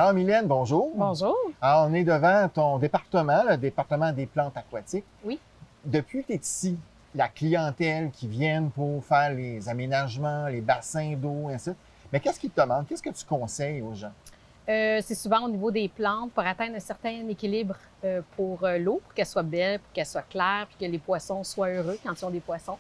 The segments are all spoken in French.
Alors, Mylène, bonjour. Bonjour. Alors, on est devant ton département, le département des plantes aquatiques. Oui. Depuis que tu es ici, la clientèle qui vient pour faire les aménagements, les bassins d'eau, ainsi de suite, mais qu'est-ce qu'ils te demandent? Qu'est-ce que tu conseilles aux gens? C'est souvent au niveau des plantes pour atteindre un certain équilibre pour l'eau, pour qu'elle soit belle, pour qu'elle soit claire, puis que les poissons soient heureux quand ils ont des poissons.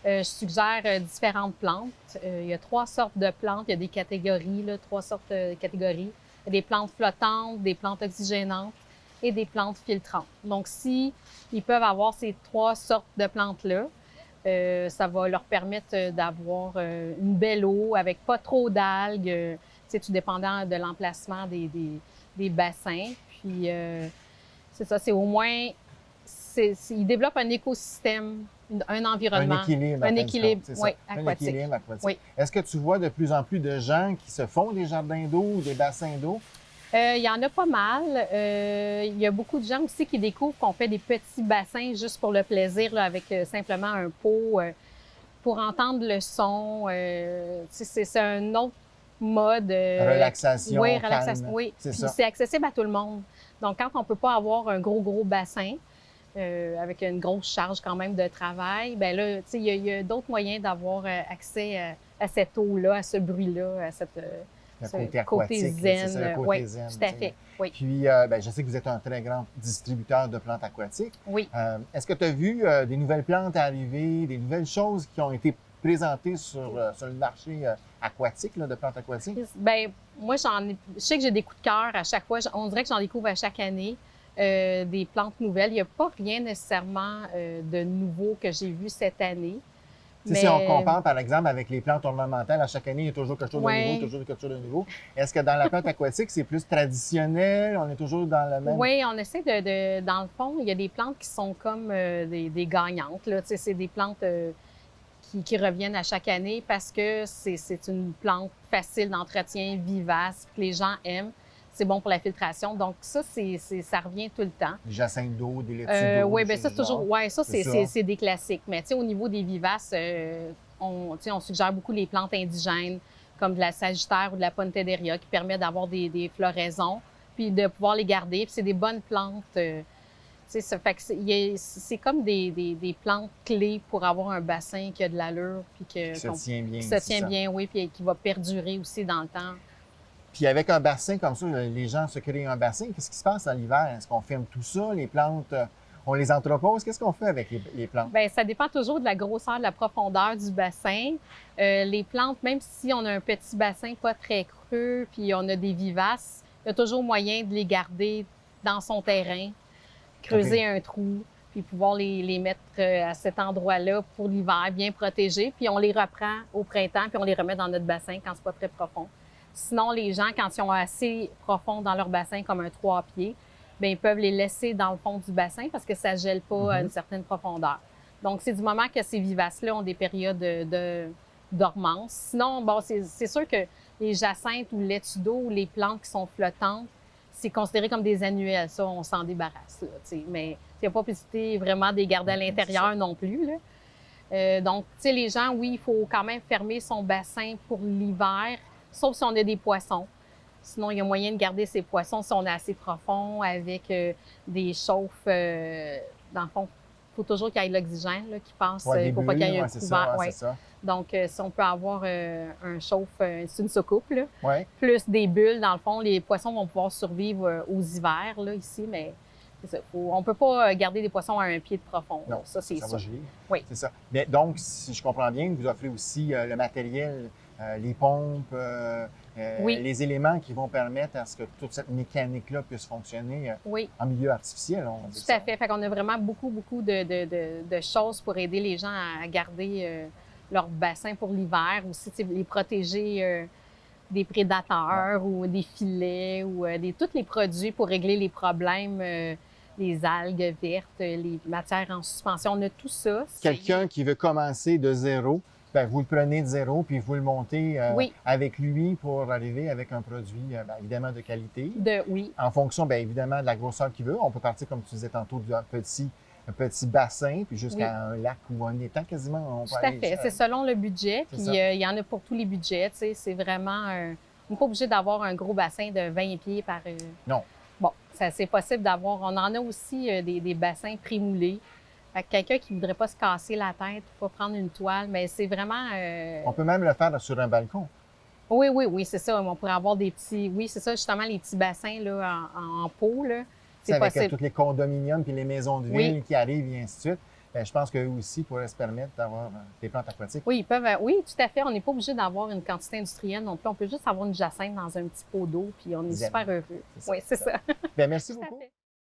Je suggère différentes plantes. Il y a 3 sortes de plantes. Il y a des catégories, là, 3 sortes de catégories. Il y a des plantes flottantes, des plantes oxygénantes et des plantes filtrantes. Donc, si ils peuvent avoir ces 3 sortes de plantes-là, ça va leur permettre d'avoir une belle eau avec pas trop d'algues, tout dépendant de l'emplacement des bassins. Puis, c'est ça, c'est au moins, ils développent un écosystème, un environnement. Un équilibre, c'est oui, ça. aquatique. Un équilibre aquatique. Oui. Est-ce que tu vois de plus en plus de gens qui se font des jardins d'eau ou des bassins d'eau? Il y en a pas mal. Il y a beaucoup de gens aussi qui découvrent qu'on fait des petits bassins juste pour le plaisir, là, avec simplement un pot pour entendre le son. C'est un autre mode. Relaxation, Oui, calme. relaxation. Oui, c'est puis ça. c'est accessible à tout le monde. Donc, quand on peut pas avoir un gros bassin avec une grosse charge quand même de travail, ben là, il y a d'autres moyens d'avoir accès à cette eau-là, à ce bruit-là, à cette Le ce côté aquatique, zen. c'est ça, le côté Oui, zen. tout à fait. Oui. Puis, je sais que vous êtes un très grand distributeur de plantes aquatiques. Oui. Est-ce que tu as vu des nouvelles plantes arriver, des nouvelles choses qui ont été présentées sur le marché aquatique, là, de plantes aquatiques? Bien, moi, je sais que j'ai des coups de cœur à chaque fois. On dirait que j'en découvre à chaque année des plantes nouvelles. Il n'y a pas rien nécessairement de nouveau que j'ai vu cette année. Mais... Si on compare, par exemple, avec les plantes ornementales, à chaque année, il y a toujours quelque chose de nouveau, toujours quelque chose de nouveau. Est-ce que dans la plante aquatique, c'est plus traditionnel? On est toujours dans le même... Oui, on essaie dans le fond, il y a des plantes qui sont comme des gagnantes, là. C'est des plantes qui reviennent à chaque année parce que c'est une plante facile d'entretien, vivace, que les gens aiment. C'est bon pour la filtration. Donc, ça revient tout le temps. Les jacinthes d'eau, des laitues d'eau. Oui, bien ça, c'est toujours. Oui, ça, c'est des classiques. Mais, tu sais, au niveau des vivaces, on suggère beaucoup les plantes indigènes, comme de la sagittaire ou de la pontederia, qui permet d'avoir des floraisons, puis de pouvoir les garder. Puis, c'est des bonnes plantes. Ça fait que c'est comme des plantes clés pour avoir un bassin qui a de l'allure, puis qui se tient bien. Qui se tient bien, oui, puis qui va perdurer aussi dans le temps. Puis avec un bassin comme ça, les gens se créent un bassin. Qu'est-ce qui se passe en l'hiver? Est-ce qu'on ferme tout ça? Les plantes, on les entrepose? Qu'est-ce qu'on fait avec les plantes? Bien, ça dépend toujours de la grosseur, de la profondeur du bassin. Les plantes, même si on a un petit bassin pas très creux, puis on a des vivaces, il y a toujours moyen de les garder dans son terrain, creuser un trou, puis pouvoir les mettre à cet endroit-là pour l'hiver, bien protégés. Puis on les reprend au printemps, puis on les remet dans notre bassin quand c'est pas très profond. Sinon, les gens, quand ils ont assez profond dans leur bassin, comme un 3 pieds, bien, ils peuvent les laisser dans le fond du bassin parce que ça ne gèle pas à une certaine profondeur. Donc, c'est du moment que ces vivaces-là ont des périodes de dormance. Sinon, bon, c'est sûr que les jacinthes ou laitues d'eau ou les plantes qui sont flottantes, c'est considéré comme des annuelles. Ça, on s'en débarrasse, là, t'sais. Mais il n'y a pas possibilité vraiment de les garder à l'intérieur non plus, là. Donc, tu sais, les gens, oui, il faut quand même fermer son bassin pour l'hiver, sauf si on a des poissons. Sinon, il y a moyen de garder ces poissons si on est assez profond avec des chauffes. Dans le fond, il faut toujours qu'il y ait l'oxygène qui passe. Il ne faut pas qu'il y ait un couvert. Donc, si on peut avoir un chauffe, c'est une soucoupe, là, plus des bulles, dans le fond, les poissons vont pouvoir survivre aux hivers là, ici, mais c'est ça. On ne peut pas garder des poissons à un pied de profond. Non, ça, c'est ça sûr. va geler. Oui. C'est ça. Mais donc, si je comprends bien, vous offrez aussi le matériel, les pompes, les éléments qui vont permettre à ce que toute cette mécanique-là puisse fonctionner en milieu artificiel, on va dire. Tout à fait. Fait qu'on a vraiment beaucoup de choses pour aider les gens à garder leur bassin pour l'hiver, aussi les protéger des prédateurs ou des filets ou tous les produits pour régler les problèmes, les algues vertes, les matières en suspension. On a tout ça. Quelqu'un qui veut commencer de zéro, bien, vous le prenez de zéro puis vous le montez avec lui pour arriver avec un produit évidemment de qualité. En fonction, bien évidemment, de la grosseur qu'il veut. On peut partir, comme tu disais tantôt, d'un un petit bassin, puis jusqu'à un lac ou un étang quasiment. Tout à fait. C'est selon le budget, puis il y en a pour tous les budgets. C'est vraiment n'est pas obligé d'avoir un gros bassin de 20 pieds par... Non. Bon, c'est possible d'avoir... On en a aussi des bassins prémoulés. Quelqu'un qui ne voudrait pas se casser la tête, pas prendre une toile, mais c'est vraiment... On peut même le faire sur un balcon. Oui, c'est ça. On pourrait avoir des petits... Oui, c'est ça, justement, les petits bassins là, en pot, là. C'est avec tous les condominiums puis les maisons de ville qui arrivent et ainsi de suite. Bien, je pense qu'eux aussi pourraient se permettre d'avoir des plantes aquatiques. Oui, ils peuvent. Oui, tout à fait. On n'est pas obligé d'avoir une quantité industrielle non plus. On peut juste avoir une jacinthe dans un petit pot d'eau, puis on est super heureux. Oui, c'est ça. Bien, merci beaucoup.